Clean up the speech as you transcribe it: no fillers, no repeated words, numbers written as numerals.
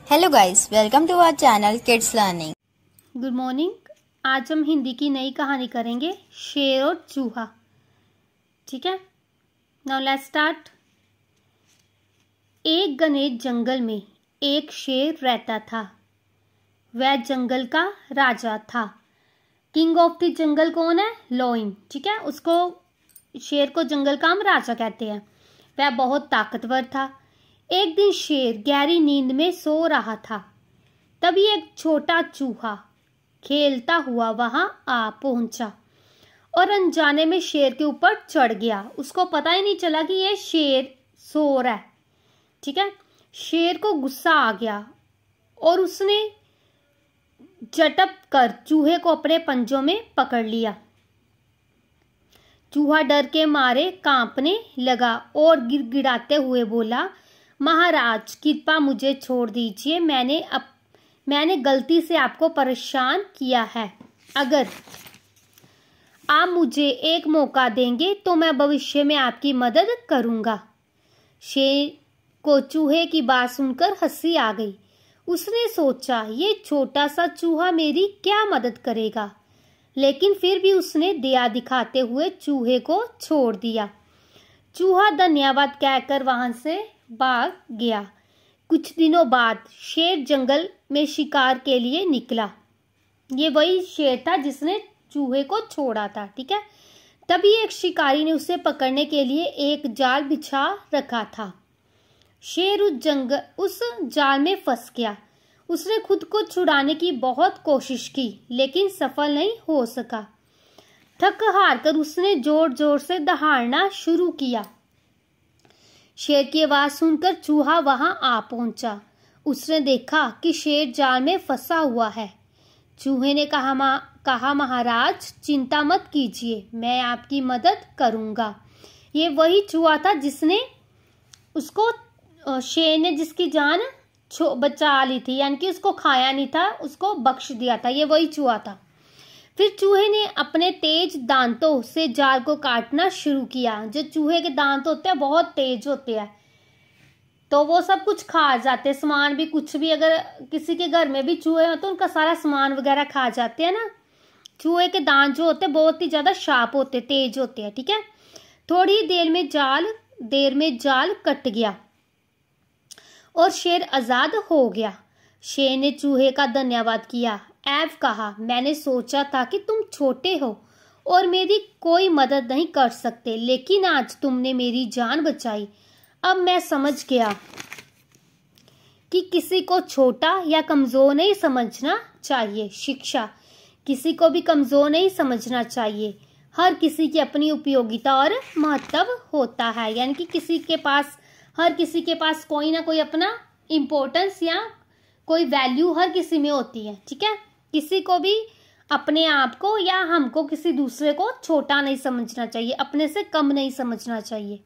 Hello guys, welcome to our channel kids learning. Good morning. आज हम हिंदी की नई कहानी करेंगे, शेर और चूहा। ठीक है, नाउ लेट्स स्टार्ट। एक घने जंगल में एक शेर रहता था। वह जंगल का राजा था। किंग ऑफ द जंगल कौन है? लायन। ठीक है, उसको शेर को जंगल का हम राजा कहते हैं। वह बहुत ताकतवर था। एक दिन शेर गहरी नींद में सो रहा था। तभी एक छोटा चूहा खेलता हुआ वहां आ पहुंचा और अनजाने में शेर के ऊपर चढ़ गया। उसको पता ही नहीं चला कि ये शेर सो रहा है। ठीक है, शेर को गुस्सा आ गया और उसने झटक कर चूहे को अपने पंजों में पकड़ लिया। चूहा डर के मारे कांपने लगा और गिड़गिड़ाते हुए बोला, महाराज कृपया मुझे छोड़ दीजिए। मैंने गलती से आपको परेशान किया है। अगर आप मुझे एक मौका देंगे तो मैं भविष्य में आपकी मदद करूंगा। शेर को चूहे की बात सुनकर हंसी आ गई। उसने सोचा, ये छोटा सा चूहा मेरी क्या मदद करेगा, लेकिन फिर भी उसने दया दिखाते हुए चूहे को छोड़ दिया। चूहा धन्यवाद कहकर वहां से भाग गया। कुछ दिनों बाद शेर जंगल में शिकार के लिए निकला। ये वही शेर था जिसने चूहे को छोड़ा था। ठीक है, तभी एक शिकारी ने उसे पकड़ने के लिए एक जाल बिछा रखा था। शेर उस जाल में फंस गया। उसने खुद को छुड़ाने की बहुत कोशिश की, लेकिन सफल नहीं हो सका। थक हार कर उसने जोर जोर से दहाड़ना शुरू किया। शेर की आवाज सुनकर चूहा वहां आ पहुंचा। उसने देखा कि शेर जाल में फंसा हुआ है। चूहे ने कहा महाराज चिंता मत कीजिए, मैं आपकी मदद करूंगा। ये वही चूहा था जिसने उसको शेर ने जिसकी जान बचा ली थी, यानी कि उसको खाया नहीं था, उसको बख्श दिया था। ये वही चूहा था। फिर चूहे ने अपने तेज दांतों से जाल को काटना शुरू किया। जो चूहे के दांत होते हैं बहुत तेज होते हैं, तो वो सब कुछ खा जाते हैं, सामान भी, कुछ भी। अगर किसी के घर में भी चूहे हो तो उनका सारा सामान वगैरह खा जाते हैं ना। चूहे के दांत जो होते हैं बहुत ही ज्यादा शार्प होते हैं, तेज होते हैं। ठीक है, थोड़ी देर में जाल कट गया और शेर आजाद हो गया। शेर ने चूहे का धन्यवाद किया। कहा, मैंने सोचा था कि तुम छोटे हो और मेरी कोई मदद नहीं कर सकते, लेकिन आज तुमने मेरी जान बचाई। अब मैं समझ गया कि किसी को छोटा या कमजोर नहीं समझना चाहिए। शिक्षा, किसी को भी कमजोर नहीं समझना चाहिए। हर किसी की अपनी उपयोगिता और महत्व होता है, यानी कि हर किसी के पास कोई ना कोई अपना इम्पोर्टेंस या कोई वैल्यू हर किसी में होती है। ठीक है, किसी को भी अपने आप को या हमको किसी दूसरे को छोटा नहीं समझना चाहिए, अपने से कम नहीं समझना चाहिए।